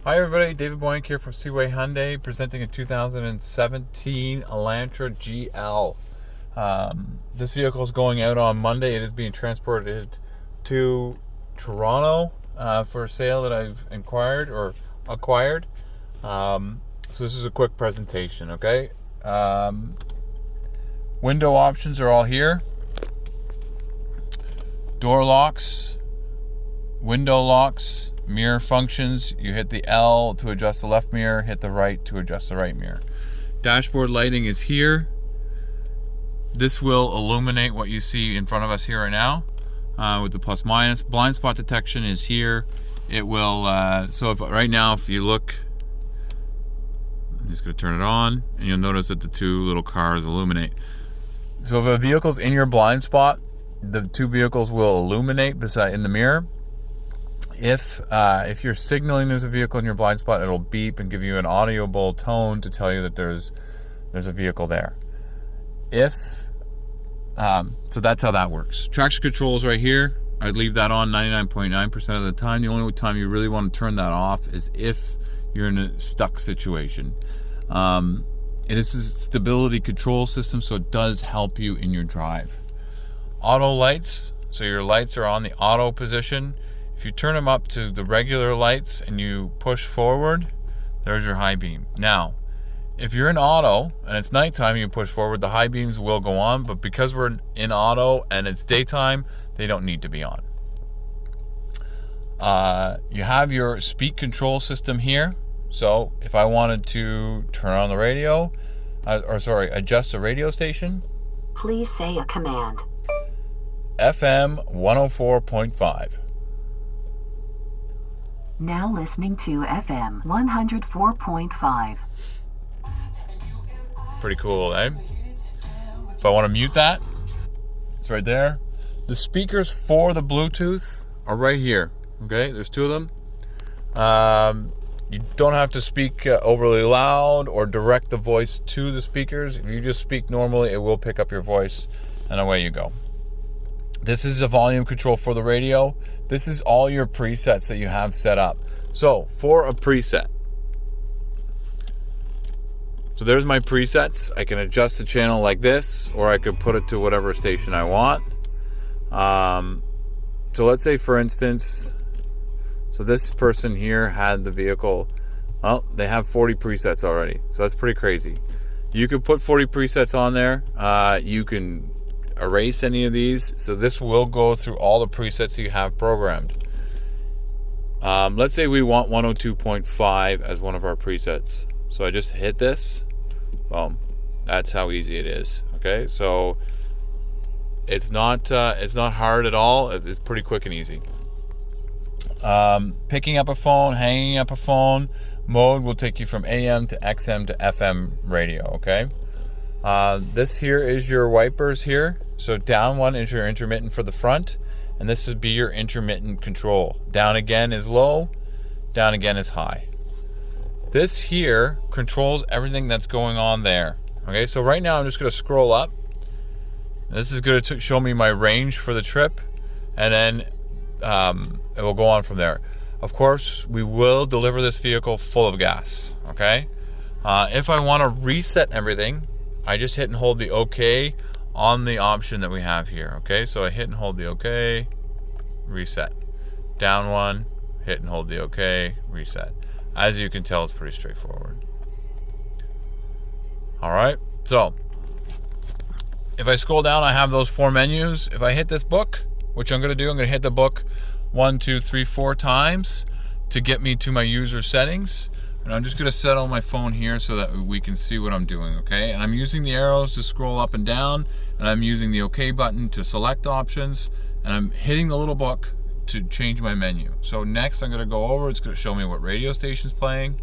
Hi everybody, David Boyank here from Seaway Hyundai, presenting a 2017 Elantra GL. This vehicle is going out on Monday. It is being transported to Toronto for a sale that I've acquired. So this is a quick presentation, okay? Window options are all here. Door locks, window locks, mirror functions. You hit the L to adjust the left mirror, hit the right to adjust the right mirror. Dashboard lighting is here. This will illuminate what you see in front of us here right now with the plus minus. Blind spot detection is here. It will, so if right now if you look, I'm just going to turn it on and you'll notice that the two little cars illuminate. So if a vehicle's in your blind spot, the two vehicles will illuminate beside in the mirror. If you're signaling there's a vehicle in your blind spot, it'll beep and give you an audible tone to tell you that there's a vehicle there. So that's how that works. Traction control is right here. I'd leave that on 99.9% of the time. The only time you really want to turn that off is if you're in a stuck situation. It is a stability control system, so it does help you in your drive. Auto lights, so your lights are on the auto position. If you turn them up to the regular lights and you push forward, there's your high beam. Now, if you're in auto and it's nighttime and you push forward, the high beams will go on, but because we're in auto and it's daytime, they don't need to be on. You have your speed control system here. So if I wanted to turn on the radio, adjust the radio station. Please say a command. FM 104.5. Now listening to FM 104.5. Pretty cool, eh? If I want to mute that, it's right there. The speakers for the Bluetooth are right here. Okay, there's two of them. You don't have to speak overly loud or direct the voice to the speakers. If you just speak normally, it will pick up your voice, and away you go. This is a volume control for the radio. This is all your presets that you have set up. So for a preset, so there's my presets. I can adjust the channel like this, or I could put it to whatever station I want. So let's say, for instance, so this person here had the vehicle, well, they have 40 presets already. So that's pretty crazy. You could put 40 presets on there. You can erase any of these. So this will go through all the presets you have programmed. Let's say we want 102.5 as one of our presets. So I just hit this. Boom. That's how easy it is. Okay, so it's not hard at all. It's pretty quick and easy. Picking up a phone, hanging up a phone mode will take you from AM to XM to FM radio. Okay. This here is your wipers here. So down one is your intermittent for the front, and this would be your intermittent control. Down again is low, down again is high. This here controls everything that's going on there. Okay, so right now I'm just going to scroll up. This is going to show me my range for the trip, and then it will go on from there. Of course, we will deliver this vehicle full of gas. Okay, if I want to reset everything, I just hit and hold the OK on the option that we have here. Okay, so I hit and hold the OK, reset. Down one, hit and hold the OK, reset. As you can tell, it's pretty straightforward. All right, so if I scroll down, I have those four menus. If I hit this book, which I'm going to do, I'm going to hit the book 1, 2, 3, 4 times to get me to my user settings. And I'm just going to set on my phone here so that we can see what I'm doing, okay? And I'm using the arrows to scroll up and down, and I'm using the OK button to select options, and I'm hitting the little book to change my menu. So next I'm going to go over, it's going to show me what radio station's playing.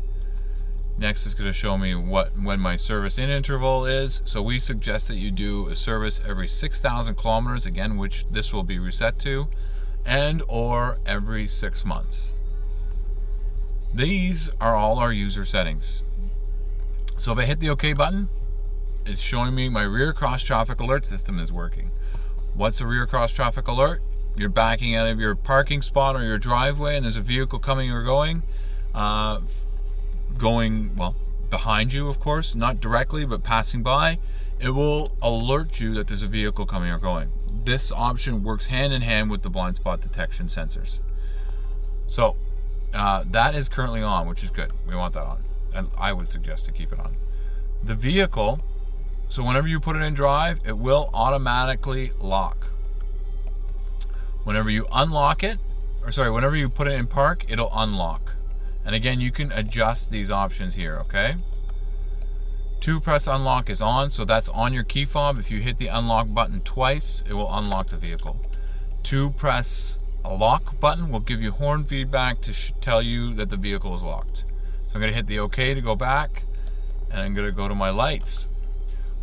Next it's going to show me when my service in interval is. So we suggest that you do a service every 6,000 kilometers, again, which this will be reset to, and or every 6 months. These are all our user settings. So if I hit the OK button, it's showing me my rear cross traffic alert system is working. What's a rear cross traffic alert? You're backing out of your parking spot or your driveway and there's a vehicle coming or going. going, well, behind you, of course, not directly, but passing by, it will alert you that there's a vehicle coming or going. This option works hand in hand with the blind spot detection sensors. So that is currently on, which is good. We want that on. And I would suggest to keep it on. The vehicle, so whenever you put it in drive, it will automatically lock. Whenever you unlock it, whenever you put it in park, it'll unlock. And again, you can adjust these options here, okay? 2 press unlock is on, so that's on your key fob. If you hit the unlock button twice, it will unlock the vehicle. 2 press a lock button will give you horn feedback to tell you that the vehicle is locked. So I'm going to hit the OK to go back, and I'm going to go to my lights.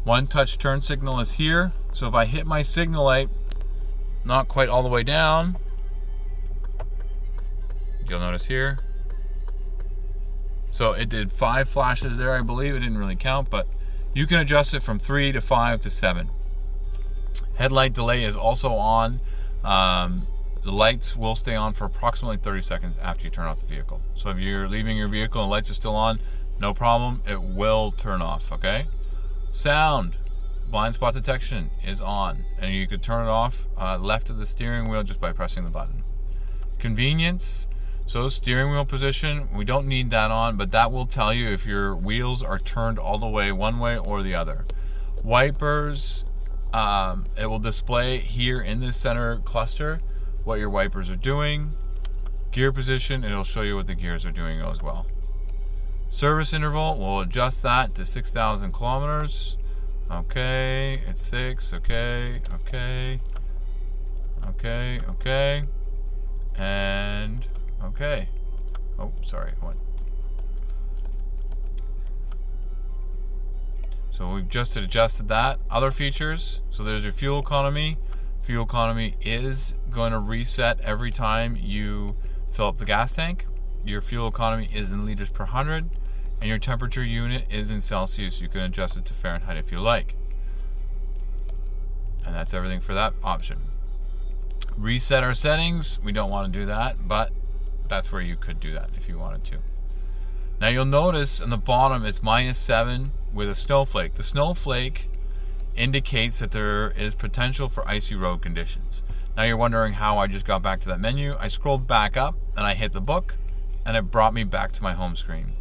1 touch turn signal is here, so if I hit my signal light, not quite all the way down, you'll notice here. So it did 5 flashes there, I believe. It didn't really count, but you can adjust it from 3 to 5 to 7. Headlight delay is also on. The lights will stay on for approximately 30 seconds after you turn off the vehicle. So if you're leaving your vehicle and the lights are still on, no problem, it will turn off, okay? Sound, blind spot detection is on, and you could turn it off left of the steering wheel just by pressing the button. Convenience, so steering wheel position, we don't need that on, but that will tell you if your wheels are turned all the way one way or the other. Wipers, it will display here in this center cluster what your wipers are doing. Gear position, it'll show you what the gears are doing as well. Service interval, we'll adjust that to 6,000 kilometers. Okay, it's 6, okay, and okay. Oh, sorry, So we've just adjusted that. Other features, so there's your fuel economy. Fuel economy is going to reset every time you fill up the gas tank. Your fuel economy is in liters per 100, and your temperature unit is in Celsius. You can adjust it to Fahrenheit if you like. And that's everything for that option. Reset our settings, we don't want to do that, but that's where you could do that if you wanted to. Now you'll notice on the bottom it's -7 with a snowflake. The snowflake indicates that there is potential for icy road conditions. Now you're wondering how I just got back to that menu. I scrolled back up and I hit the book and it brought me back to my home screen.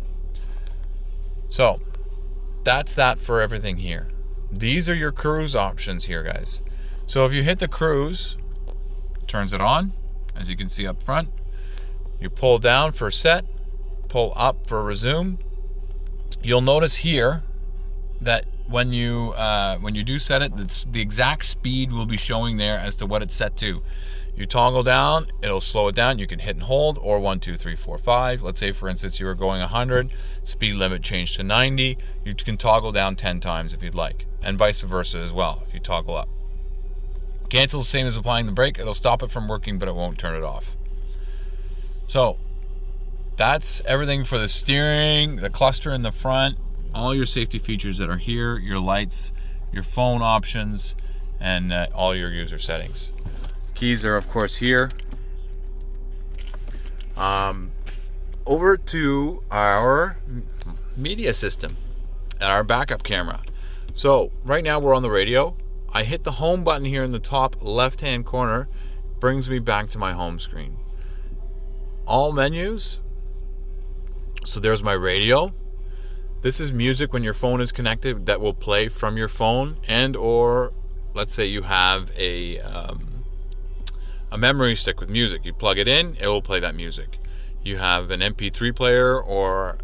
So that's that for everything here. These are your cruise options here, guys. So if you hit the cruise, turns it on, as you can see up front. You pull down for set, pull up for resume. You'll notice here that when you do set it, the exact speed will be showing there as to what it's set to. You toggle down, it'll slow it down. You can hit and hold, or 1, 2, 3, 4, 5. Let's say, for instance, you were going 100, speed limit changed to 90. You can toggle down 10 times if you'd like, and vice versa as well if you toggle up. Cancel is the same as applying the brake. It'll stop it from working, but it won't turn it off. So that's everything for the steering, the cluster in the front, all your safety features that are here, your lights, your phone options, and all your user settings. Keys are, of course, here. Over to our media system and our backup camera. So right now we're on the radio. I hit the home button here in the top left-hand corner, brings me back to my home screen. All menus. So there's my radio. This is music when your phone is connected that will play from your phone, and or let's say you have a memory stick with music. You plug it in, it will play that music. You have an MP3 player or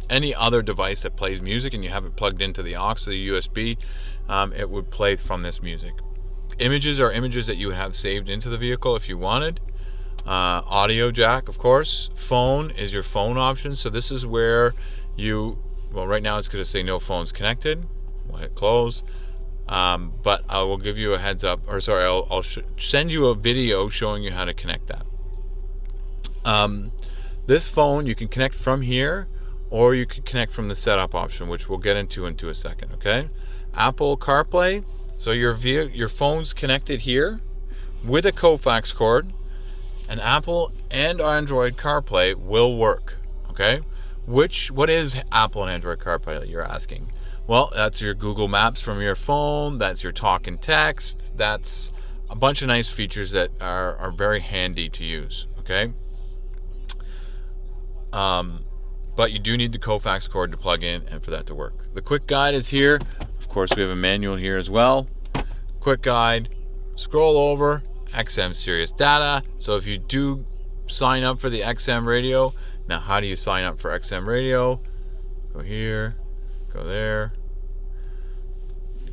any other device that plays music and you have it plugged into the aux or the USB, it would play from this music. Images are images that you would have saved into the vehicle if you wanted. Audio jack, of course. Phone is your phone option. So this is where right now it's going to say no phones connected. We'll hit close. But I will give you a heads up, I'll send you a video showing you how to connect that. This phone you can connect from here, or you can connect from the setup option, which we'll get into a second, okay? Apple CarPlay, so your phone's connected here with a coax cord And Apple and Android CarPlay will work. Okay? What is Apple and Android CarPlay, you're asking? Well, that's your Google Maps from your phone. That's your talk and text. That's a bunch of nice features that are very handy to use. Okay? But you do need the coax cord to plug in and for that to work. The quick guide is here. Of course, we have a manual here as well. Quick guide. Scroll over. XM Sirius data. So if you do sign up for the XM radio, now how do you sign up for XM radio? Go here. Go there.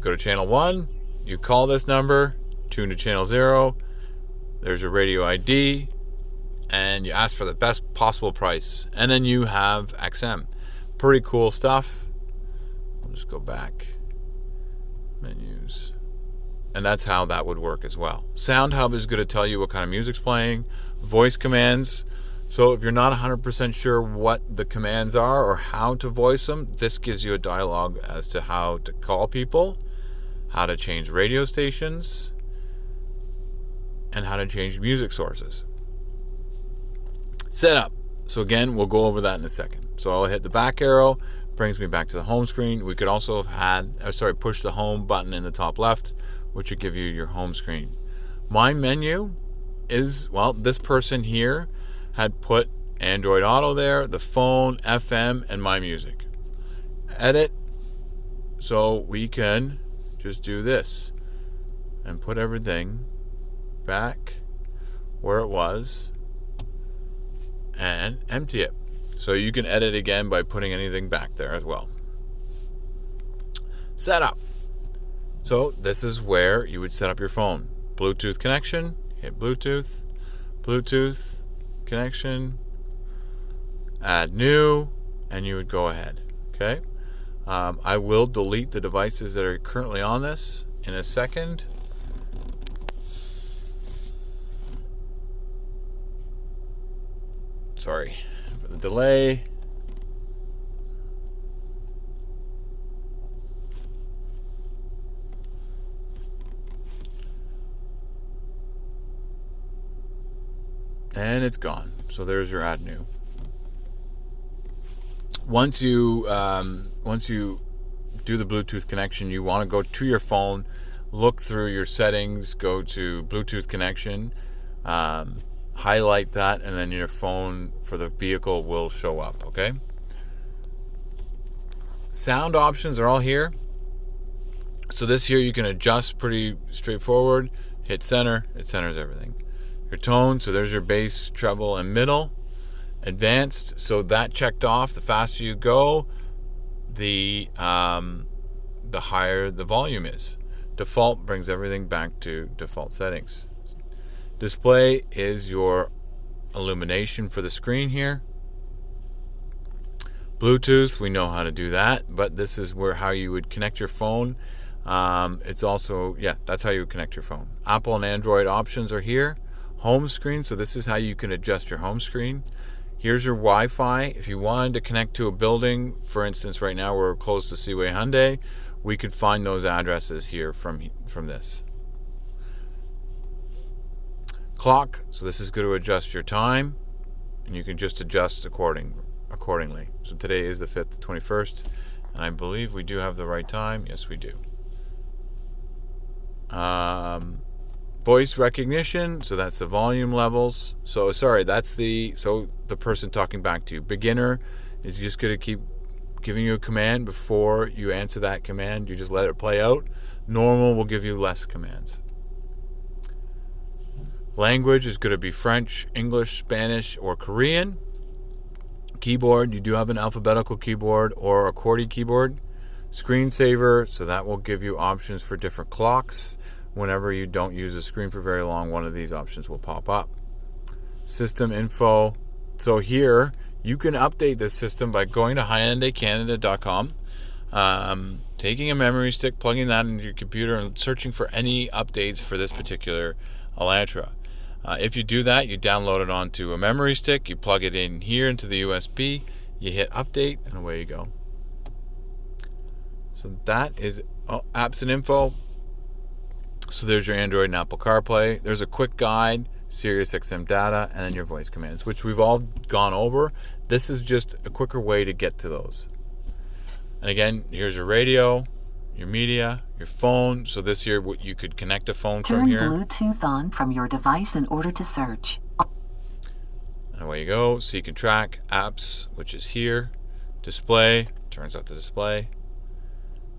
Go to channel 1. You call this number. Tune to channel 0. There's your radio ID. And you ask for the best possible price. And then you have XM. Pretty cool stuff. I'll just go back. Menus. And that's how that would work as well. Sound Hub is going to tell you what kind of music's playing. Voice commands. So if you're not 100% sure what the commands are or how to voice them, this gives you a dialogue as to how to call people, how to change radio stations, and how to change music sources. Setup. So again, we'll go over that in a second. So I'll hit the back arrow, brings me back to the home screen. We could also have push the home button in the top left, which would give you your home screen. My menu is, well, this person here had put Android Auto there, the phone, FM, and my music. Edit. So we can just do this and put everything back where it was and empty it. So you can edit again by putting anything back there as well. Setup. So this is where you would set up your phone. Bluetooth connection, hit Bluetooth, Bluetooth connection, add new, and you would go ahead. Okay. I will delete the devices that are currently on this in a second. Sorry for the delay. And it's gone. So there's your add new. Once you do the Bluetooth connection, you want to go to your phone, look through your settings, go to Bluetooth connection, highlight that, and then your phone for the vehicle will show up. Okay. Sound options are all here. So this here you can adjust pretty straightforward. Hit center. It centers everything. Your tone, so there's your bass, treble, and middle. Advanced, so that checked off. The faster you go, the higher the volume is. Default brings everything back to default settings. Display is your illumination for the screen here. Bluetooth, we know how to do that, but this is how you would connect your phone. It's also, that's how you would connect your phone. Apple and Android options are here. Home screen, so this is how you can adjust your home screen. Here's your Wi-Fi. If you wanted to connect to a building, for instance, right now we're close to Seaway Hyundai, we could find those addresses here from this. Clock, so this is going to adjust your time, and you can just adjust accordingly. So today is the 5th, 21st, and I believe we do have the right time. Yes, we do. Voice recognition, so that's the volume levels. So the person talking back to you. Beginner is just going to keep giving you a command. Before you answer that command, you just let it play out. Normal will give you less commands. Language is going to be French, English, Spanish, or Korean. Keyboard, you do have an alphabetical keyboard or a QWERTY keyboard. Screensaver, so that will give you options for different clocks. Whenever you don't use the screen for very long, one of these options will pop up. System info. So here, you can update this system by going to hyundaicanada.com, taking a memory stick, plugging that into your computer, and searching for any updates for this particular Elantra. If you do that, you download it onto a memory stick, you plug it in here into the USB, you hit update, and away you go. So that is apps and info. So there's your Android and Apple CarPlay. There's a quick guide, Sirius XM data, and then your voice commands, which we've all gone over. This is just a quicker way to get to those. And again, here's your radio, your media, your phone. So this here, you could connect a phone from here. Turn Bluetooth on from your device in order to search. And away you go. So you can track apps, which is here. Display, turns out the display.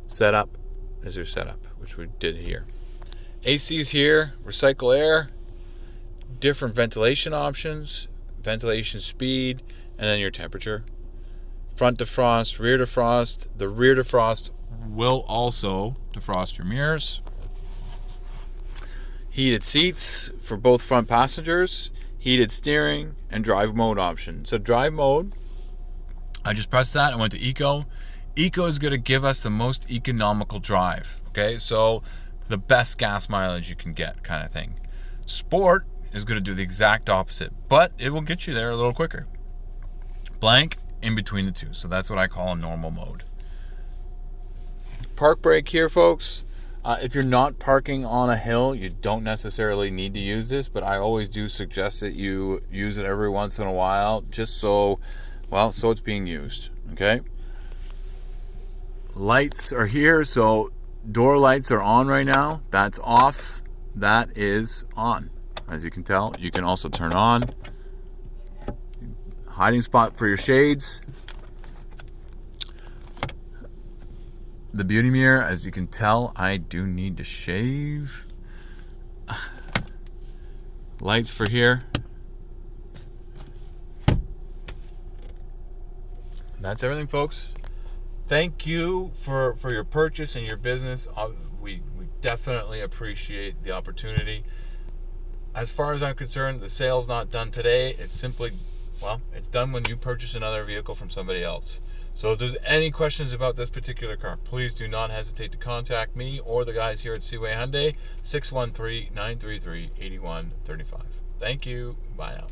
Setup is your setup, which we did here. AC's here, recycle air, different ventilation options, ventilation speed, and then your temperature. Front defrost, rear defrost. The rear defrost will also defrost your mirrors. Heated seats for both front passengers, heated steering, and drive mode option. So drive mode, I just pressed that, I went to Eco. Eco is going to give us the most economical drive, okay? So the best gas mileage you can get kind of thing. Sport is going to do the exact opposite, but it will get you there a little quicker. Blank in between the two. So that's what I call a normal mode. Park brake here, folks. If you're not parking on a hill, you don't necessarily need to use this, but I always do suggest that you use it every once in a while, just so it's being used, okay? Lights are here, so door lights are on right now. That's off. That is on. As you can tell, you can also turn on. Hiding spot for your shades. The beauty mirror, as you can tell, I do need to shave. Lights for here. That's everything, folks. Thank you for your purchase and your business. We definitely appreciate the opportunity. As far as I'm concerned, the sale's not done today. It's simply, it's done when you purchase another vehicle from somebody else. So if there's any questions about this particular car, please do not hesitate to contact me or the guys here at Seaway Hyundai, 613-933-8135. Thank you. Bye now.